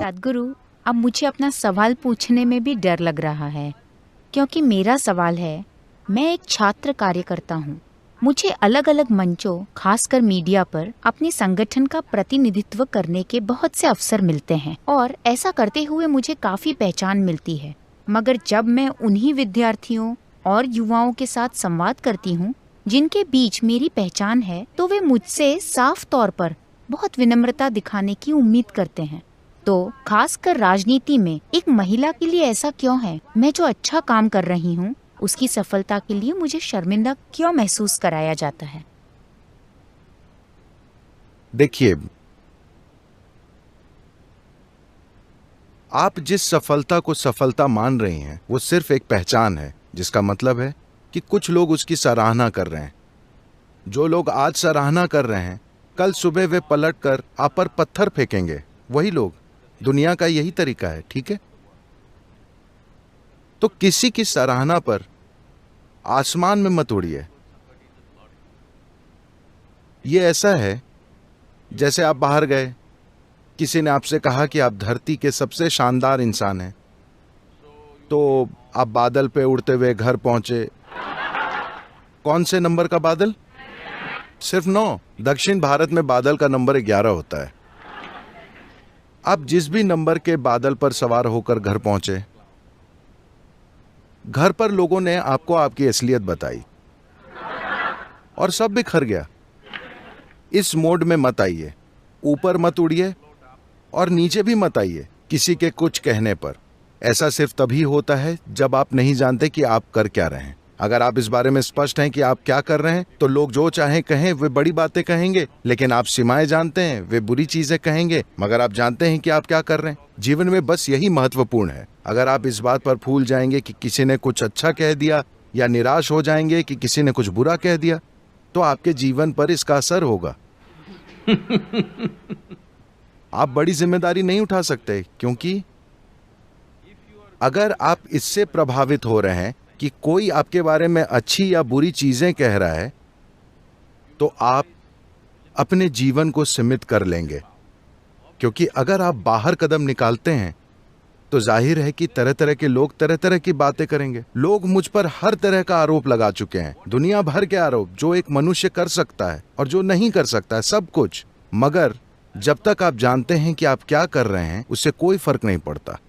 सद्गुरु, अब मुझे अपना सवाल पूछने में भी डर लग रहा है, क्योंकि मेरा सवाल है, मैं एक छात्र कार्यकर्ता हूँ। मुझे अलग अलग मंचों, खासकर मीडिया पर अपने संगठन का प्रतिनिधित्व करने के बहुत से अवसर मिलते हैं और ऐसा करते हुए मुझे काफी पहचान मिलती है। मगर जब मैं उन्हीं विद्यार्थियों और युवाओं के साथ संवाद करती हूँ जिनके बीच मेरी पहचान है, तो वे मुझसे साफ तौर पर बहुत विनम्रता दिखाने की उम्मीद करते हैं। तो खासकर राजनीति में एक महिला के लिए ऐसा क्यों है? मैं जो अच्छा काम कर रही हूँ उसकी सफलता के लिए मुझे शर्मिंदा क्यों महसूस कराया जाता है? देखिए, आप जिस सफलता को सफलता मान रही हैं वो सिर्फ एक पहचान है, जिसका मतलब है कि कुछ लोग उसकी सराहना कर रहे हैं। जो लोग आज सराहना कर रहे हैं, कल सुबह वे पलट कर आप पर पत्थर फेंकेंगे। वही लोग। दुनिया का यही तरीका है, ठीक है? तो किसी की सराहना पर आसमान में मत उड़िए। ये ऐसा है जैसे आप बाहर गए, किसी ने आपसे कहा कि आप धरती के सबसे शानदार इंसान हैं, तो आप बादल पे उड़ते हुए घर पहुंचे। कौन से नंबर का बादल? सिर्फ 9। दक्षिण भारत में बादल का नंबर 11 होता है। आप जिस भी नंबर के बादल पर सवार होकर घर पहुंचे, घर पर लोगों ने आपको आपकी असलियत बताई और सब बिखर गया। इस मोड में मत आइए। ऊपर मत उड़िए और नीचे भी मत आइए किसी के कुछ कहने पर। ऐसा सिर्फ तभी होता है जब आप नहीं जानते कि आप कर क्या रहे हैं। अगर आप इस बारे में स्पष्ट हैं कि आप क्या कर रहे हैं, तो लोग जो चाहें कहें, वे बड़ी बातें कहेंगे। लेकिन आप सीमाएं जानते हैं, वे बुरी चीजें कहेंगे। मगर आप जानते हैं कि आप क्या कर रहे हैं। जीवन में बस यही महत्वपूर्ण है। अगर आप इस बात पर फूल जाएंगे कि किसी ने कुछ अच्छा कह दिया, या निराश हो जाएंगे कि किसी ने कुछ बुरा कह दिया, तो आपके जीवन पर इसका असर होगा। आप बड़ी जिम्मेदारी नहीं उठा सकते, क्योंकि अगर आप इससे प्रभावित हो रहे हैं कि कोई आपके बारे में अच्छी या बुरी चीजें कह रहा है, तो आप अपने जीवन को सीमित कर लेंगे। क्योंकि अगर आप बाहर कदम निकालते हैं, तो जाहिर है कि तरह तरह के लोग तरह तरह की बातें करेंगे। लोग मुझ पर हर तरह का आरोप लगा चुके हैं, दुनिया भर के आरोप, जो एक मनुष्य कर सकता है और जो नहीं कर सकता है, सब कुछ। मगर जब तक आप जानते हैं कि आप क्या कर रहे हैं, उससे कोई फर्क नहीं पड़ता।